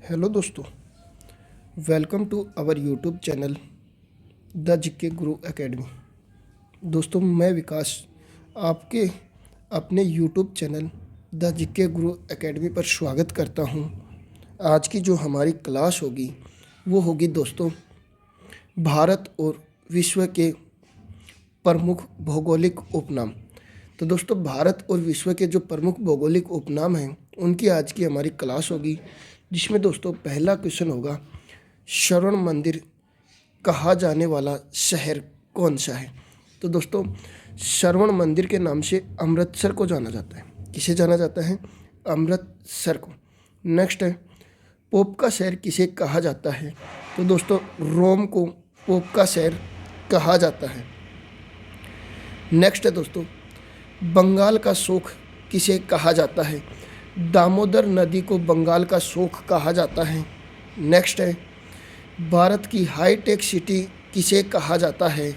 Hello दोस्तों, welcome to our YouTube channel the GK Guru Academy. दोस्तों, मैं विकास आपके अपने YouTube channel the GK Guru Academy पर स्वागत करता हूं। आज की जो हमारी क्लास होगी वो होगी दोस्तों भारत और विश्व के प्रमुख भौगोलिक उपनाम। तो दोस्तों, भारत और विश्व के जो प्रमुख भौगोलिक उपनाम हैं उनकी आज की हमारी क्लास होगी, जिसमें दोस्तों पहला क्वेश्चन होगा, स्वर्ण मंदिर कहा जाने वाला शहर कौन सा है। तो दोस्तों, स्वर्ण मंदिर के नाम से अमृतसर को जाना जाता है। किसे जाना जाता है? अमृतसर को। नेक्स्ट है, पोप का शहर किसे कहा जाता है? तो दोस्तों, रोम को पोप का शहर कहा जाता है। नेक्स्ट है दोस्तों, बंगाल का शोक किसे कहा जाता है? दामोदर नदी को बंगाल का शोक कहा जाता है। नेक्स्ट है, भारत की हाईटेक सिटी किसे कहा जाता है?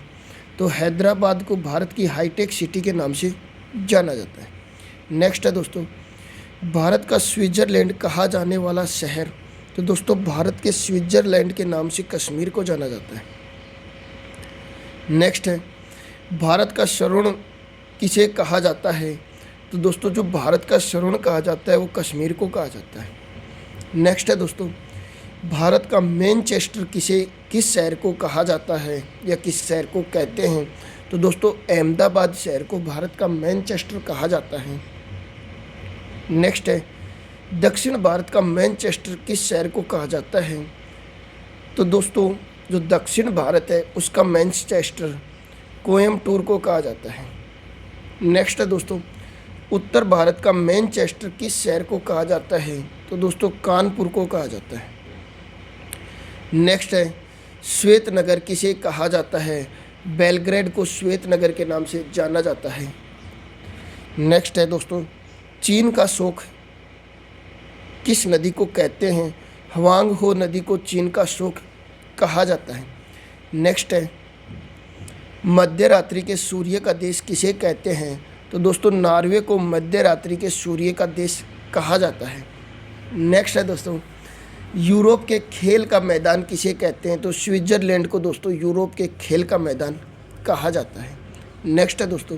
तो हैदराबाद को भारत की हाईटेक सिटी के नाम से जाना जाता है। नेक्स्ट है दोस्तों, भारत का स्विट्ज़रलैंड कहा जाने वाला शहर। तो दोस्तों, भारत के स्विट्ज़रलैंड के नाम से कश्मीर को जाना जाता है। नेक्स्ट है, भारत का स्वर्ण किसे कहा जाता है? तो दोस्तों, जो भारत का स्वर्ण कहा जाता है वो कश्मीर को कहा जाता है। नेक्स्ट है दोस्तों, भारत का मैनचेस्टर किस शहर को कहा जाता है या किस शहर को कहते हैं? तो दोस्तों, अहमदाबाद शहर को भारत का मैनचेस्टर कहा जाता है। नेक्स्ट है, दक्षिण भारत का मैनचेस्टर किस शहर को कहा जाता है? तो दोस्तों, जो दक्षिण भारत है उसका मैनचेस्टर कोयम्बटूर को कहा जाता है। नेक्स्ट है दोस्तों, उत्तर भारत का मैनचेस्टर किस शहर को कहा जाता है? तो दोस्तों, कानपुर को कहा जाता है। नेक्स्ट है, श्वेत नगर किसे कहा जाता है? बेलग्रेड को श्वेत नगर के नाम से जाना जाता है। नेक्स्ट है दोस्तों, चीन का शोक किस नदी को कहते हैं? हवांग हो नदी को चीन का शोक कहा जाता है। नेक्स्ट है, मध्य रात्रि के सूर्य का देश किसे कहते हैं? तो दोस्तों, नॉर्वे को मध्य रात्रि के सूर्य का देश कहा जाता है। नेक्स्ट है दोस्तों, यूरोप के खेल का मैदान किसे कहते हैं? तो स्विट्ज़रलैंड को दोस्तों यूरोप के खेल का मैदान कहा जाता है। नेक्स्ट है दोस्तों,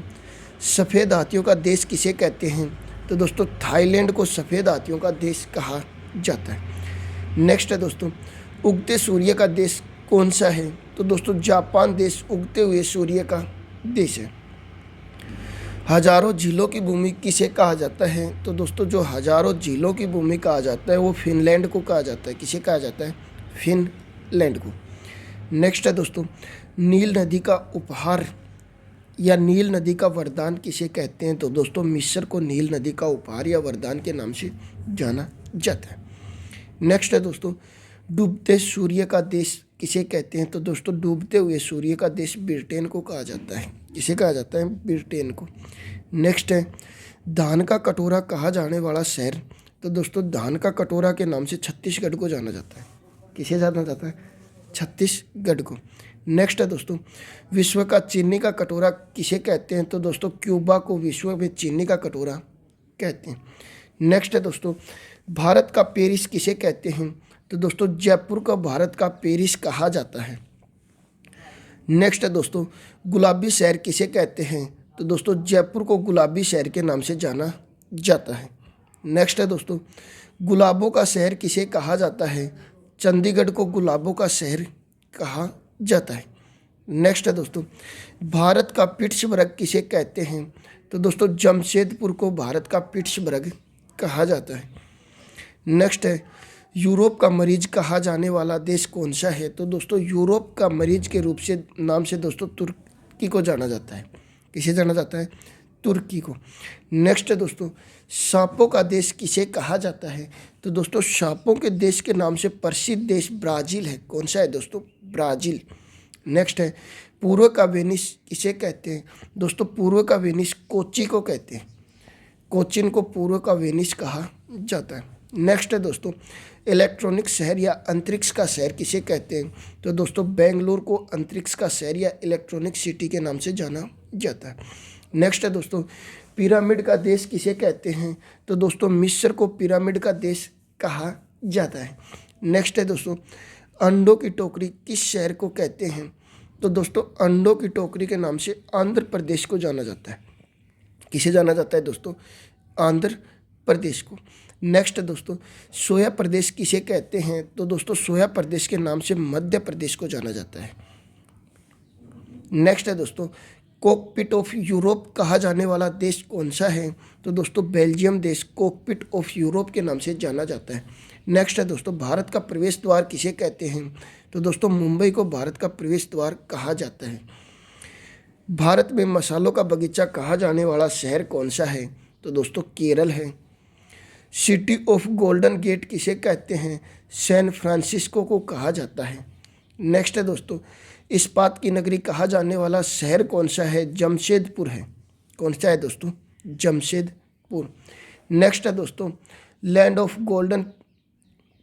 सफ़ेद हाथियों का देश किसे कहते हैं? तो दोस्तों, थाईलैंड को सफ़ेद हाथियों का देश कहा जाता है। नेक्स्ट है दोस्तों, उगते सूर्य का देश कौन सा है? तो दोस्तों, जापान देश उगते हुए सूर्य का देश है। हजारों झीलों की भूमि किसे कहा जाता है? तो दोस्तों, जो हजारों झीलों की भूमि कहा जाता है वो फिनलैंड को कहा जाता है। किसे कहा जाता है? फिनलैंड को। नेक्स्ट है दोस्तों, नील नदी का उपहार या नील नदी का वरदान किसे कहते हैं? तो दोस्तों, मिस्र को नील नदी का उपहार या वरदान के नाम से जाना जाता है। नेक्स्ट है दोस्तों, डूबते सूर्य का देश किसे कहते हैं? तो दोस्तों, डूबते हुए सूर्य का देश ब्रिटेन को कहा जाता है। किसे कहा जाता है? ब्रिटेन को। नेक्स्ट है, धान का कटोरा कहा जाने वाला शहर। तो दोस्तों, धान का कटोरा के नाम से छत्तीसगढ़ को जाना जाता है। किसे जाना जाता है? छत्तीसगढ़ को। नेक्स्ट है दोस्तों, विश्व का चीनी का कटोरा किसे कहते हैं? तो दोस्तों, क्यूबा को विश्व में चीनी का कटोरा कहते हैं। नेक्स्ट है दोस्तों, भारत का पेरिस किसे कहते हैं? तो दोस्तों, जयपुर को भारत का पेरिस कहा जाता है। नेक्स्ट है दोस्तों, गुलाबी शहर किसे कहते हैं? तो दोस्तों, जयपुर को गुलाबी शहर के नाम से जाना जाता है। नेक्स्ट है दोस्तों, गुलाबों का शहर किसे कहा जाता है? चंडीगढ़ को गुलाबों का शहर कहा जाता है। नेक्स्ट है दोस्तों, भारत का पिट्सबर्ग किसे कहते हैं? तो दोस्तों, जमशेदपुर को भारत का पिट्सबर्ग कहा जाता है। नेक्स्ट है, यूरोप का मरीज कहा जाने वाला देश कौन सा है? तो दोस्तों, यूरोप का मरीज के रूप से नाम से दोस्तों तुर्की को जाना जाता है। किसे जाना जाता है? तुर्की को। नेक्स्ट है दोस्तों, सांपों का देश किसे कहा जाता है? तो दोस्तों, सांपों के देश के नाम से प्रसिद्ध देश ब्राज़ील है। कौन सा है दोस्तों? ब्राज़ील। नेक्स्ट है, पूर्व का वेनिस किसे कहते हैं? दोस्तों, पूर्व का वेनिस कोच्चि को कहते हैं। कोचिन को पूर्व का वेनिस कहा जाता है। नेक्स्ट है दोस्तों, इलेक्ट्रॉनिक शहर या अंतरिक्ष का शहर किसे कहते हैं? तो दोस्तों, बेंगलुरु को अंतरिक्ष का शहर या इलेक्ट्रॉनिक सिटी के नाम से जाना जाता है। नेक्स्ट है दोस्तों, पिरामिड का देश किसे कहते हैं? तो दोस्तों, मिस्र को पिरामिड का देश कहा जाता है। नेक्स्ट है दोस्तों, अंडों की टोकरी किस शहर को कहते हैं? तो दोस्तों अंडों की टोकरी के नाम से आंध्र प्रदेश को जाना जाता है। किसे जाना जाता है दोस्तों? आंध्र प्रदेश को। नेक्स्ट है दोस्तों, सोया प्रदेश किसे कहते हैं? तो दोस्तों सोया प्रदेश के नाम से मध्य प्रदेश को जाना जाता है। नेक्स्ट है दोस्तों, कॉकपिट ऑफ यूरोप कहा जाने वाला देश कौन सा है? तो दोस्तों बेल्जियम देश कॉकपिट ऑफ यूरोप के नाम से जाना जाता है। नेक्स्ट है दोस्तों, भारत का प्रवेश द्वार किसे कहते हैं? तो दोस्तों मुंबई को भारत का प्रवेश द्वार कहा जाता है। भारत में मसालों का बगीचा कहा जाने वाला शहर कौन सा है? तो दोस्तों केरल है। सिटी ऑफ गोल्डन गेट किसे कहते हैं? सैन फ्रांसिस्को को कहा जाता है। नेक्स्ट है दोस्तों, इस्पात की नगरी कहा जाने वाला शहर कौन सा है? जमशेदपुर है। कौन सा है दोस्तों? जमशेदपुर। नेक्स्ट है दोस्तों, लैंड ऑफ गोल्डन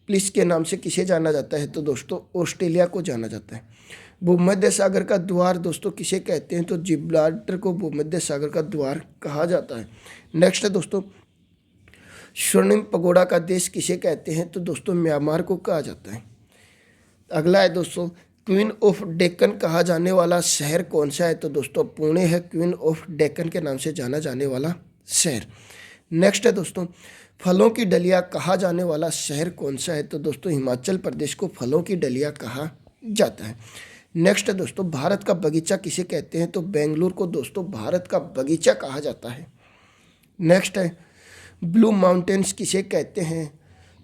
प्लिस के नाम से किसे जाना जाता है? तो दोस्तों ऑस्ट्रेलिया को जाना जाता है। भूमध्य सागर का द्वार दोस्तों किसे कहते हैं? तो जिब्राल्टर को भूमध्य सागर का द्वार कहा जाता है। नेक्स्ट है दोस्तों, स्वर्णिम पगोड़ा का देश किसे कहते हैं? तो दोस्तों म्यांमार को कहा जाता है। अगला है दोस्तों, क्वीन ऑफ डेक्कन कहा जाने वाला शहर कौन सा है? तो दोस्तों पुणे है क्वीन ऑफ डेक्कन के नाम से जाना जाने वाला शहर। नेक्स्ट है दोस्तों, फलों की डलिया कहा जाने वाला शहर कौन सा है? तो दोस्तों हिमाचल प्रदेश को फलों की डलिया कहा जाता है। नेक्स्ट है दोस्तों, भारत का बगीचा किसे कहते हैं? तो बेंगलुरु को दोस्तों भारत का बगीचा कहा जाता है। नेक्स्ट है, ब्लू माउंटेन्स किसे कहते हैं?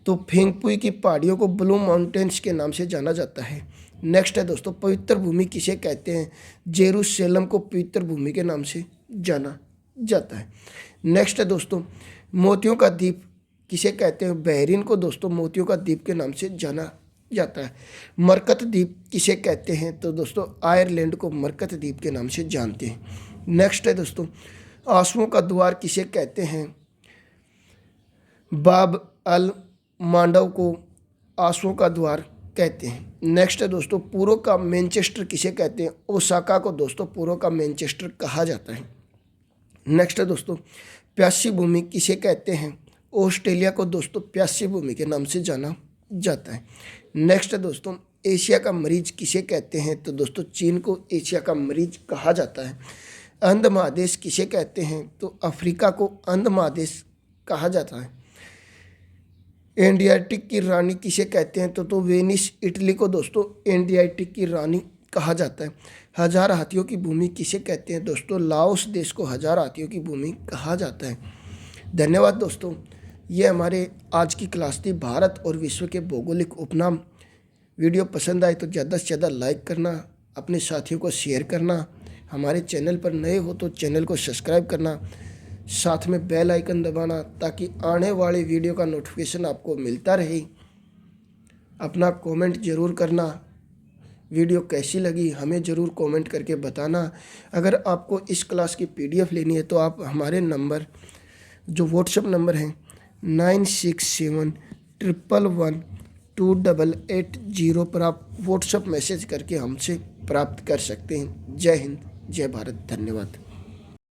तो फेंगपुई की पहाड़ियों को ब्लू माउंटेन्स के नाम से जाना जाता है। नेक्स्ट है दोस्तों, पवित्र भूमि किसे कहते हैं? जेरूशलेम को पवित्र भूमि के नाम से जाना जाता है। नेक्स्ट है दोस्तों, मोतियों का द्वीप किसे कहते हैं? बहरीन को दोस्तों मोतियों का द्वीप के नाम से जाना जाता है। मरकत द्वीप किसे कहते हैं? तो दोस्तों आयरलैंड को मरकत द्वीप के नाम से जानते हैं। नेक्स्ट है दोस्तों, आंसुओं का द्वार किसे कहते हैं? बाब अल मांडव को आंसुओं का द्वार कहते हैं। नेक्स्ट है दोस्तों, पूर्व का मैनचेस्टर किसे कहते हैं? ओसाका को दोस्तों पूर्व का मैनचेस्टर कहा जाता है। नेक्स्ट है दोस्तों, प्यासी भूमि किसे कहते हैं? ऑस्ट्रेलिया को दोस्तों प्यासी भूमि के नाम से जाना जाता है। नेक्स्ट है दोस्तों, एशिया का मरीज किसे कहते हैं? तो दोस्तों चीन को एशिया का मरीज कहा जाता है। अंध महादेश किसे कहते हैं? तो अफ्रीका को अंध महादेश कहा जाता है। एंडियाटिक की रानी किसे कहते हैं? तो वेनिस इटली को दोस्तों एंडियाटिक की रानी कहा जाता है। हजार हाथियों की भूमि किसे कहते हैं? दोस्तों लाओस देश को हजार हाथियों की भूमि कहा जाता है। धन्यवाद दोस्तों, ये हमारे आज की क्लास थी भारत और विश्व के भौगोलिक उपनाम। वीडियो पसंद आए तो ज़्यादा से ज़्यादा लाइक करना, अपने साथियों को शेयर करना, हमारे चैनल पर नए हो तो चैनल को सब्सक्राइब करना, साथ में बेल आइकन दबाना ताकि आने वाले वीडियो का नोटिफिकेशन आपको मिलता रहे। अपना कमेंट ज़रूर करना, वीडियो कैसी लगी हमें ज़रूर कमेंट करके बताना। अगर आपको इस क्लास की PDF लेनी है तो आप हमारे नंबर जो व्हाट्सएप नंबर है 9671112880 पर आप व्हाट्सएप मैसेज करके हमसे प्राप्त कर सकते हैं। जय हिंद, जय भारत, धन्यवाद।